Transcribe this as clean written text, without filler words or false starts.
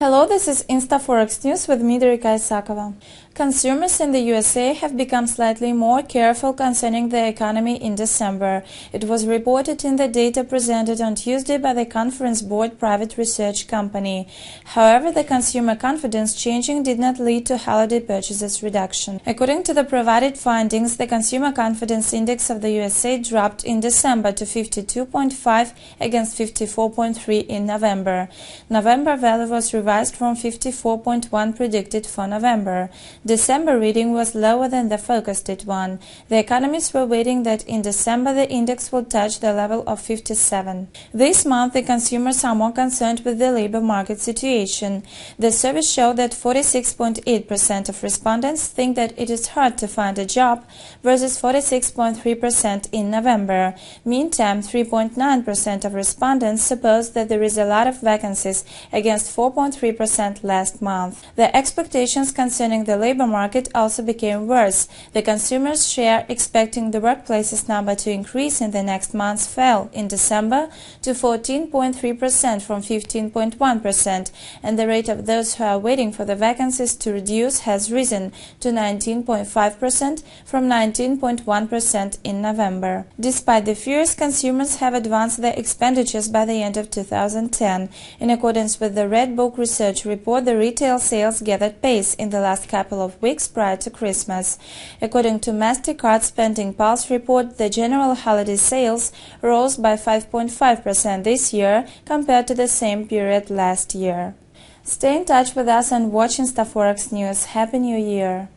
Hello, this is InstaForex News with me, Derika Isakova. Consumers in the USA have become slightly more careful concerning the economy in December. It was reported in the data presented on Tuesday by the Conference Board private research company. However, the consumer confidence changing did not lead to holiday purchases reduction. According to the provided findings, the consumer confidence index of the USA dropped in December to 52.5 against 54.3 in November. November value was revised from 54.1 predicted for November. December reading was lower than the forecasted one. The economists were waiting that in December the index would touch the level of 57. This month, the consumers are more concerned with the labor market situation. The survey showed that 46.8% of respondents think that it is hard to find a job versus 46.3% in November. Meantime, 3.9% of respondents suppose that there is a lot of vacancies against 4.3% last month. The expectations concerning the labor market also became worse. The consumers' share expecting the workplace's number to increase in the next months fell in December to 14.3% from 15.1%, and the rate of those who are waiting for the vacancies to reduce has risen to 19.5% from 19.1% in November. Despite the fears, consumers have advanced their expenditures by the end of 2010. In accordance with the Red Book research report, the retail sales gathered pace in the last couple of weeks prior to Christmas. According to MasterCard Spending Pulse report, the general holiday sales rose by 5.5% this year compared to the same period last year. Stay in touch with us and watch InstaForex News. Happy New Year!